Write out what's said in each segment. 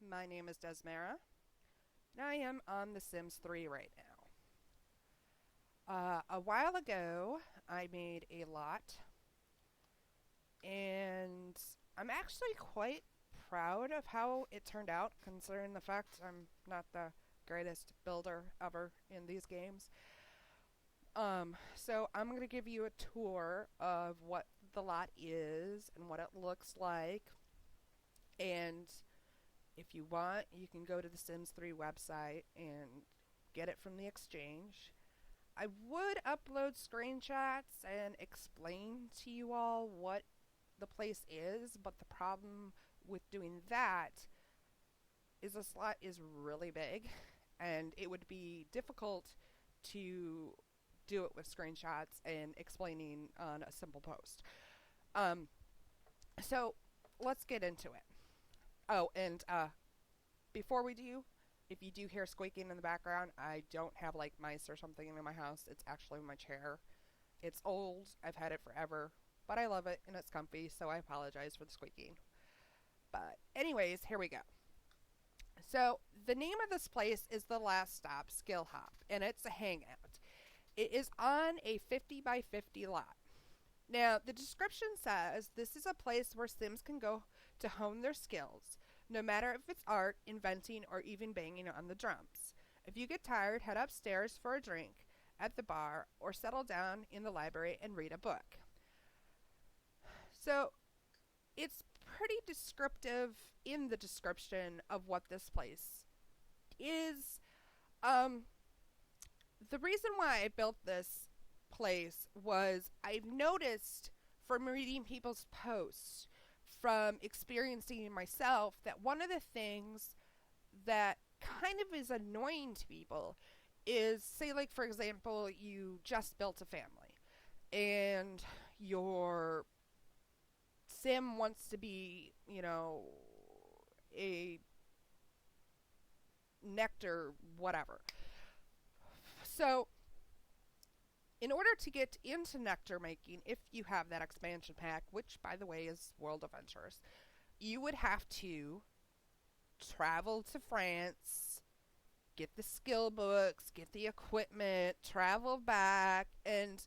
My name is Desmara, and I am on The Sims 3 right now. A while ago, I made a lot, and I'm actually quite proud of how it turned out, considering the fact I'm not the greatest builder ever in these games. So I'm going to give you a tour of what the lot is and what it looks like, and if you want, you can go to the Sims 3 website and get it from the exchange. I would upload screenshots and explain to you all what the place is, but the problem with doing that is the slot is really big, and it would be difficult to do it with screenshots and explaining on a simple post. Um, so let's get into it. Oh, and before we do, if you do hear squeaking in the background, I don't have like mice or something in my house. It's actually my chair. It's old. I've had it forever, but I love it and it's comfy, so I apologize for the squeaking. But anyways, here we go. So the name of this place is The Last Stop Skill Hop, and it's a hangout. It is on a 50 by 50 lot. Now, the description says this is a place where Sims can go to hone their skills, no matter if it's art, inventing, or even banging on the drums. If you get tired, head upstairs for a drink at the bar or settle down in the library and read a book. So, it's pretty descriptive in the description of what this place is. The reason why I built this place was I've noticed from reading people's posts, from experiencing it myself, that one of the things that kind of is annoying to people is, say, like, for example, you just built a family and your sim wants to be, a Nectar whatever. So in order to get into nectar making, if you have that expansion pack, which by the way is World Adventures, you would have to travel to France, get the skill books, get the equipment, travel back, and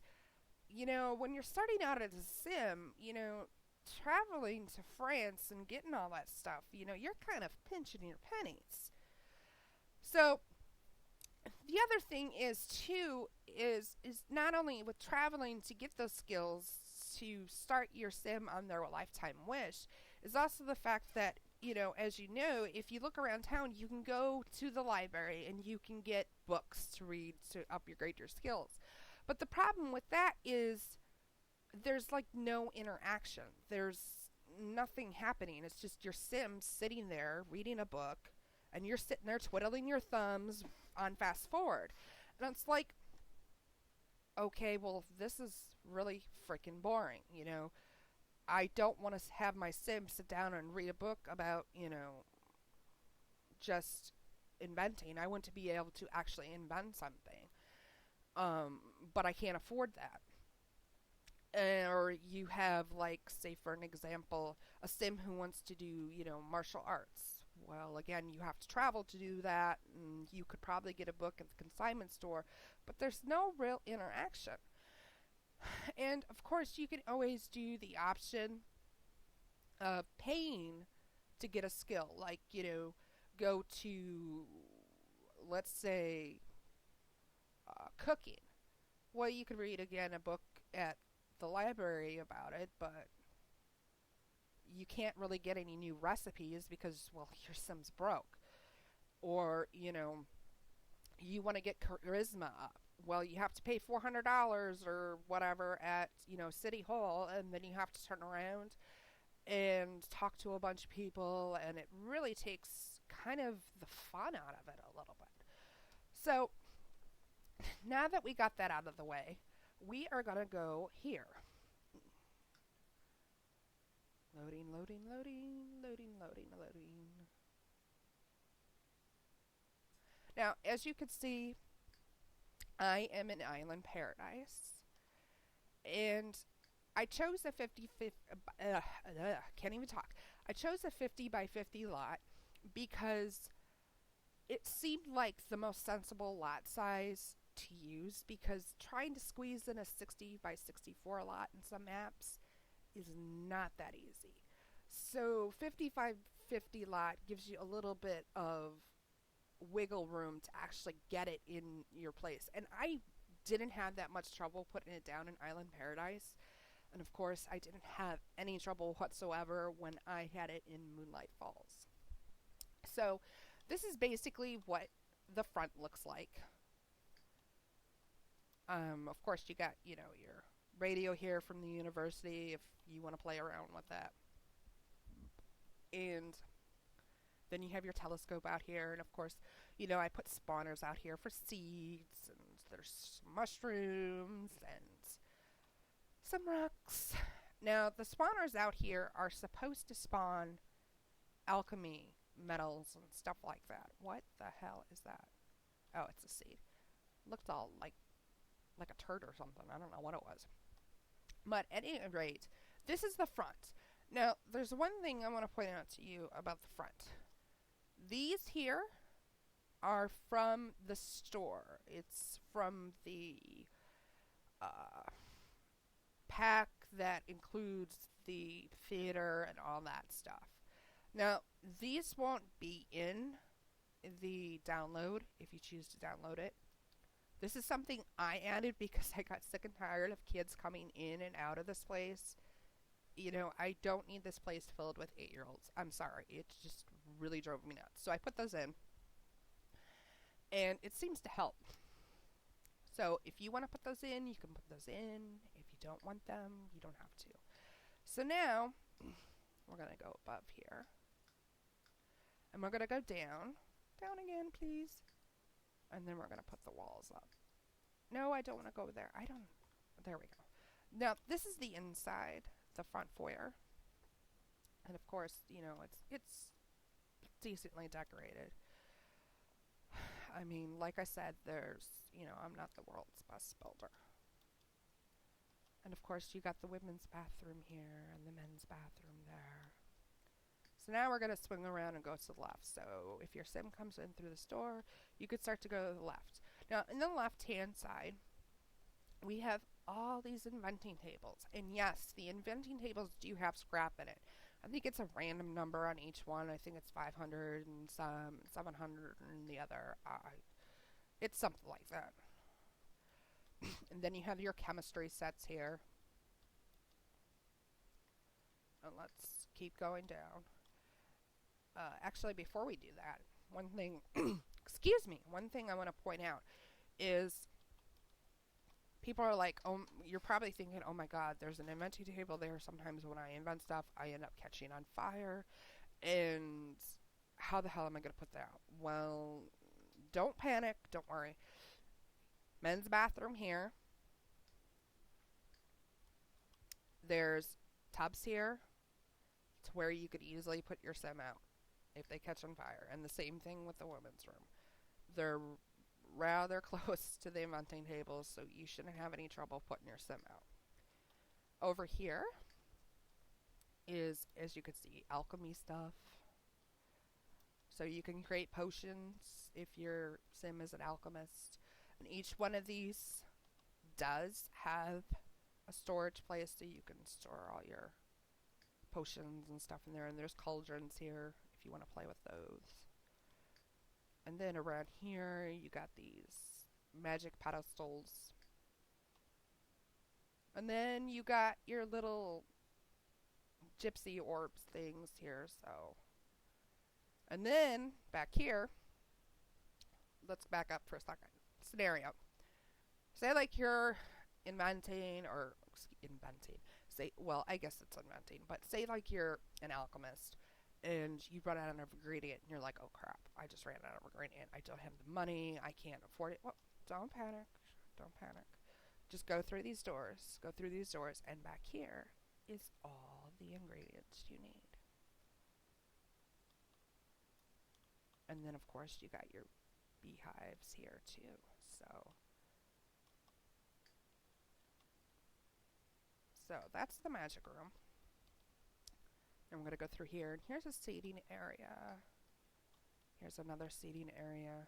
when you're starting out as a sim, traveling to France and getting all that stuff, you're kind of pinching your pennies. So the other thing is too is not only with traveling to get those skills to start your sim on their lifetime wish, is also the fact that as you know, if you look around town, you can go to the library and you can get books to read to upgrade your skills. But the problem with that is there's like no interaction. There's nothing happening. It's just your sim sitting there reading a book, and you're sitting there twiddling your thumbs on fast forward. And it's like, okay, well, this is really freaking boring, I don't want to have my sim sit down and read a book about, just inventing. I want to be able to actually invent something. But I can't afford that. Or you have, like, say for an example, a sim who wants to do, martial arts. Well, again, you have to travel to do that, and you could probably get a book at the consignment store, but there's no real interaction. And, of course, you can always do the option of paying to get a skill. Like, go to, let's say, cooking. Well, you could read, again, a book at the library about it, but you can't really get any new recipes because, well, your sim's broke. Or, you want to get charisma up. Well, you have to pay $400 or whatever at, City Hall, and then you have to turn around and talk to a bunch of people, and it really takes kind of the fun out of it a little bit. So, now that we got that out of the way, we are going to go here. Loading, loading, loading, loading, loading, loading. Now, as you can see, I am in Island Paradise. And I chose a 50 can't even talk. I chose a 50 by 50 lot because it seemed like the most sensible lot size to use, because trying to squeeze in a 60 by 64 lot in some maps is not that easy. So 5550 lot gives you a little bit of wiggle room to actually get it in your place. And I didn't have that much trouble putting it down in Island Paradise. And of course, I didn't have any trouble whatsoever when I had it in Moonlight Falls. So this is basically what the front looks like. Of course, you got, you know, your radio here from the university if you want to play around with that. And then you have your telescope out here. And of course, you know, I put spawners out here for seeds. And there's mushrooms and some rocks. Now, the spawners out here are supposed to spawn alchemy metals and stuff like that. What the hell is that? Oh, it's a seed. Looked all like a turd or something. I don't know what it was. But at any rate, this is the front. Now, there's one thing I want to point out to you about the front. These here are from the store. It's from the pack that includes the theater and all that stuff. Now, these won't be in the download if you choose to download it. This is something I added because I got sick and tired of kids coming in and out of this place. You know, I don't need this place filled with 8-year-olds. I'm sorry. It just really drove me nuts. So I put those in. And it seems to help. So if you want to put those in, you can put those in. If you don't want them, you don't have to. So now, we're going to go above here. And we're going to go down. Down again, please. And then we're going to put the walls up. No, I don't want to go there. There we go. Now, this is the inside, the front foyer. And of course, you know, it's decently decorated. I mean, like I said, I'm not the world's best builder. And of course, you got the women's bathroom here and the men's bathroom there. So now we're going to swing around and go to the left. So if your sim comes in through the store, you could start to go to the left. Now, in the left-hand side, we have all these inventing tables. And yes, the inventing tables do have scrap in it. I think it's a random number on each one. I think it's 500 and some, 700 and the other. It's something like that. And then you have your chemistry sets here. And let's keep going down. Actually, before we do that, one thing I want to point out is people are like, oh, you're probably thinking, oh my God, there's an inventing table there. Sometimes when I invent stuff, I end up catching on fire. And how the hell am I going to put that out? Well, don't panic. Don't worry. Men's bathroom here. There's tubs here to where you could easily put your sim out if they catch on fire. And the same thing with the women's room. They're rather close to the inventing tables, so you shouldn't have any trouble putting your sim out. Over here is, as you can see, alchemy stuff. So you can create potions if your sim is an alchemist. And each one of these does have a storage place so you can store all your potions and stuff in there. And there's cauldrons here if you want to play with those. And then around here, you got these magic pedestals. And then you got your little gypsy orbs things here, so. And then, back here, let's back up for a second. Scenario. Say like you're inventing, I guess it's inventing, but say like you're an alchemist and you run out of ingredient and you're like, oh crap, I just ran out of ingredient. I don't have the money. I can't afford it. Well, don't panic. Don't panic. Just go through these doors. Go through these doors, and back here is all the ingredients you need. And then, of course, you got your beehives here too. So that's the magic room. And we're going to go through here. And here's a seating area. Here's another seating area.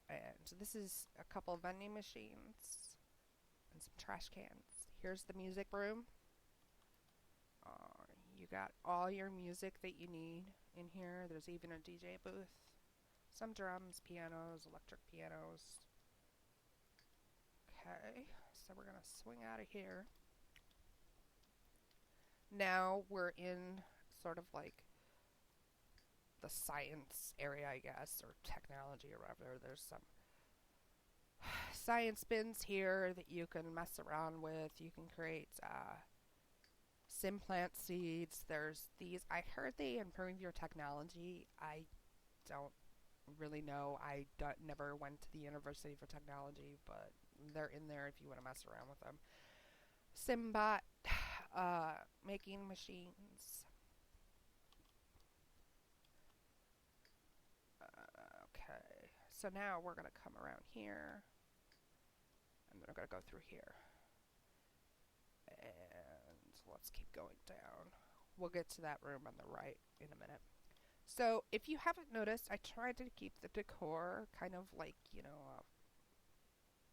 And this is a couple vending machines and some trash cans. Here's the music room. You got all your music that you need in here. There's even a DJ booth. Some drums, pianos, electric pianos. Okay, so we're going to swing out of here. Now we're in sort of like the science area, I guess, or technology or whatever. There's some science bins here that you can mess around with. You can create sim plant seeds. There's these. I heard they improve your technology. I don't really know. I never went to the University for Technology, but they're in there if you want to mess around with them. Simbot making machines. Okay, so now we're going to come around here, and then we're going to go through here. And let's keep going down. We'll get to that room on the right in a minute. So if you haven't noticed, I tried to keep the decor kind of like, you know,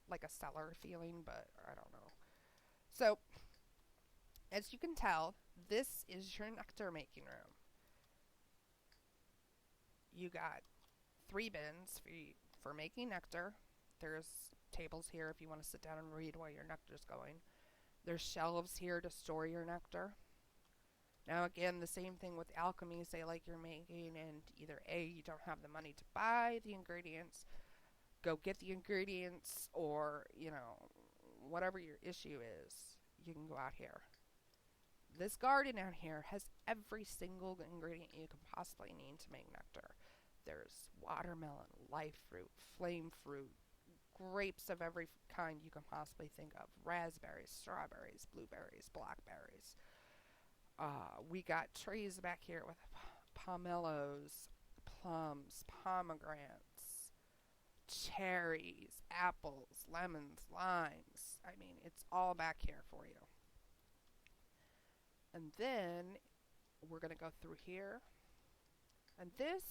like a cellar feeling, but I don't know. So as you can tell, this is your nectar making room. You got 3 bins for making nectar. There's tables here if you want to sit down and read while your nectar's going. There's shelves here to store your nectar. Now again, the same thing with alchemy. Say like you're making and either A, you don't have the money to buy the ingredients, go get the ingredients, or, you know, whatever your issue is, you can go out here. This garden out here has every single ingredient you can possibly need to make nectar. There's watermelon, life fruit, flame fruit, grapes of every kind you can possibly think of, raspberries, strawberries, blueberries, blackberries. We got trees back here with pomelos, plums, pomegranates, cherries, apples, lemons, limes. I mean, it's all back here for you. And then we're going to go through here. And this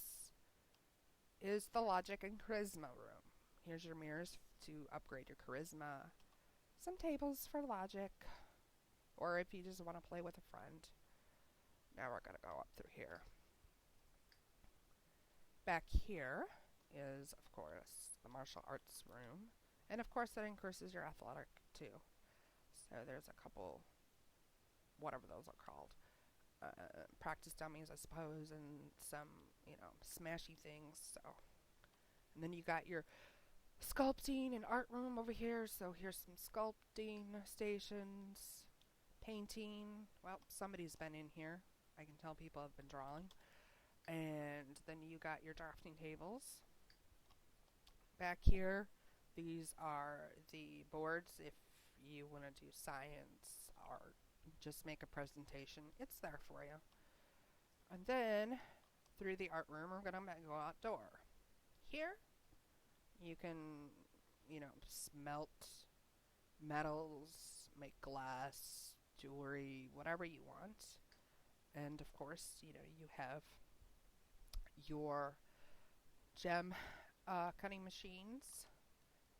is the Logic and Charisma room. Here's your mirrors to upgrade your charisma. Some tables for logic, or if you just want to play with a friend. Now we're going to go up through here. Back here is, of course, the martial arts room. And of course that increases your athletic too. So there's a couple, whatever those are called, practice dummies, I suppose, and some, you know, smashy things. So, and then you got your sculpting and art room over here. So here's some sculpting stations, painting. Well, somebody's been in here. I can tell people have been drawing. And then you got your drafting tables. Back here, these are the boards if you want to do science or just make a presentation. It's there for you. And then through the art room, we're going to go outdoor. Here, you can, you know, smelt metals, make glass, jewelry, whatever you want. And of course, you know, you have your gem cutting machines.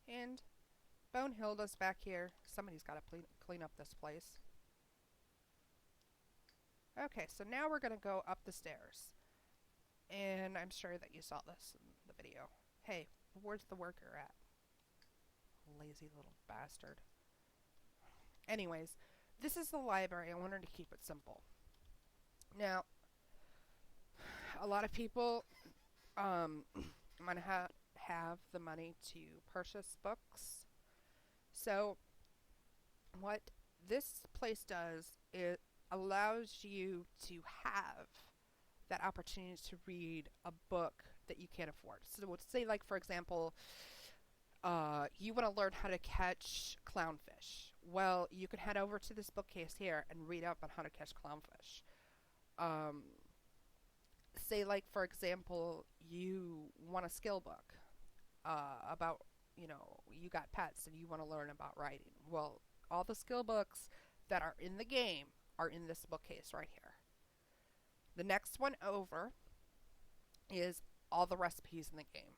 And Bonehilda's back here. Somebody's got to clean up this place. Okay, so now we're going to go up the stairs. And I'm sure that you saw this in the video. Hey, where's the worker at? Lazy little bastard. Anyways, this is the library. I wanted to keep it simple. Now, a lot of people might have the money to purchase books. So what this place does, it allows you to have that opportunity to read a book that you can't afford. So let's say, like, for example, you want to learn how to catch clownfish. Well, you can head over to this bookcase here and read up on how to catch clownfish. Say, like, for example, you want a skill book about, you know, you got pets and you want to learn about riding. Well, all the skill books that are in the game are in this bookcase right here. The next one over is all the recipes in the game.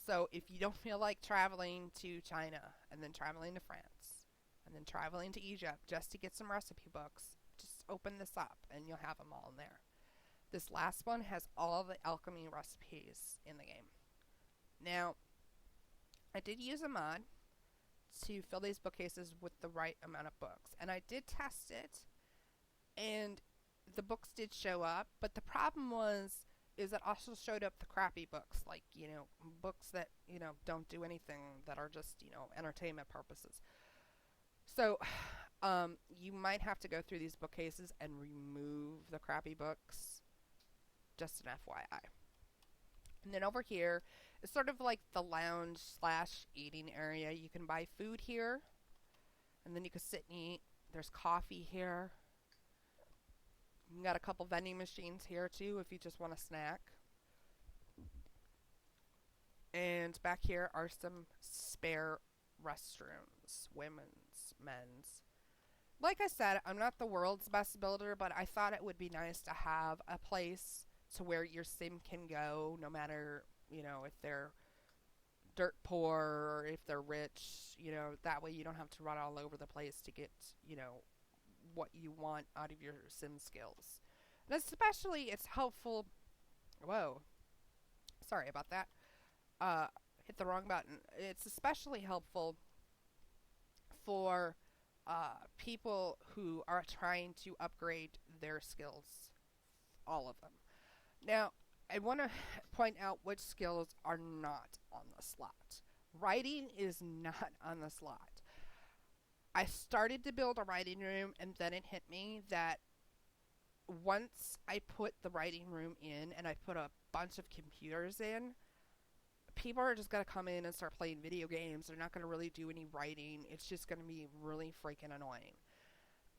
So if you don't feel like traveling to China and then traveling to France and then traveling to Egypt just to get some recipe books, just open this up and you'll have them all in there. This last one has all the alchemy recipes in the game. Now, I did use a mod to fill these bookcases with the right amount of books, and I did test it, and the books did show up, but the problem is it also showed up the crappy books, like, books that, don't do anything, that are just, entertainment purposes. So, you might have to go through these bookcases and remove the crappy books, just an FYI. And then over here, it's sort of like the lounge / eating area. You can buy food here, and then you can sit and eat. There's coffee here. You got a couple vending machines here too if you just want a snack. And back here are some spare restrooms, women's, men's. Like I said, I'm not the world's best builder, but I thought it would be nice to have a place to where your sim can go, no matter, if they're dirt poor or if they're rich, that way you don't have to run all over the place to get, what you want out of your sim skills. And especially it's helpful. Whoa, sorry about that. Hit the wrong button. It's especially helpful for people who are trying to upgrade their skills, all of them. Now, I want to point out which skills are not on the slot. Writing is not on the slot. I started to build a writing room, and then it hit me that once I put the writing room in and I put a bunch of computers in, people are just going to come in and start playing video games. They're not going to really do any writing. It's just going to be really freaking annoying.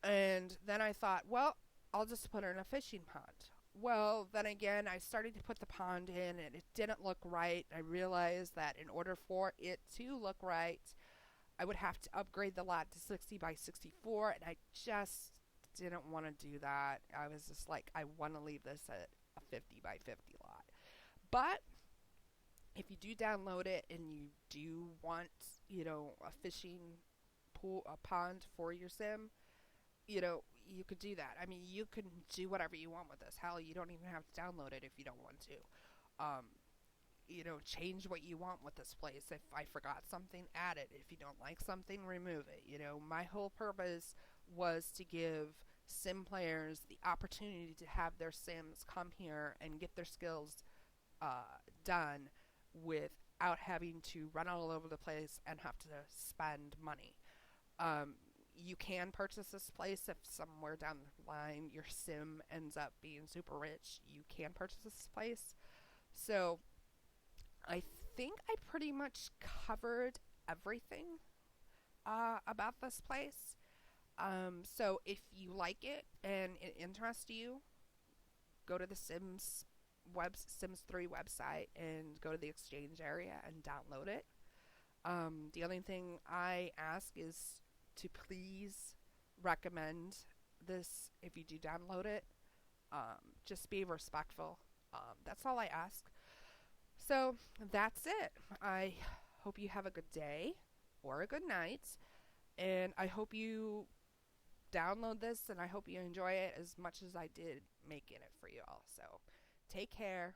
And then I thought, well, I'll just put in a fishing pond. Well, then again, I started to put the pond in, and it didn't look right. I realized that in order for it to look right, I would have to upgrade the lot to 60 by 64, and I just didn't want to do that. I was just like, I want to leave this at a 50 by 50 lot. But if you do download it and you do want, a fishing pool, a pond for your sim, you could do that. I mean, you can do whatever you want with this. Hell, you don't even have to download it if you don't want to. Change what you want with this place. If I forgot something, add it. If you don't like something, remove it. My whole purpose was to give sim players the opportunity to have their sims come here and get their skills done without having to run all over the place and have to spend money. You can purchase this place if somewhere down the line your sim ends up being super rich. You can purchase this place. So I think I pretty much covered everything about this place. So if you like it and it interests you, go to the Sims 3 website and go to the exchange area and download it. The only thing I ask is to please recommend this if you do download it. Just be respectful. That's all I ask. So that's it. I hope you have a good day or a good night, and I hope you download this, and I hope you enjoy it as much as I did making it for you all. So take care.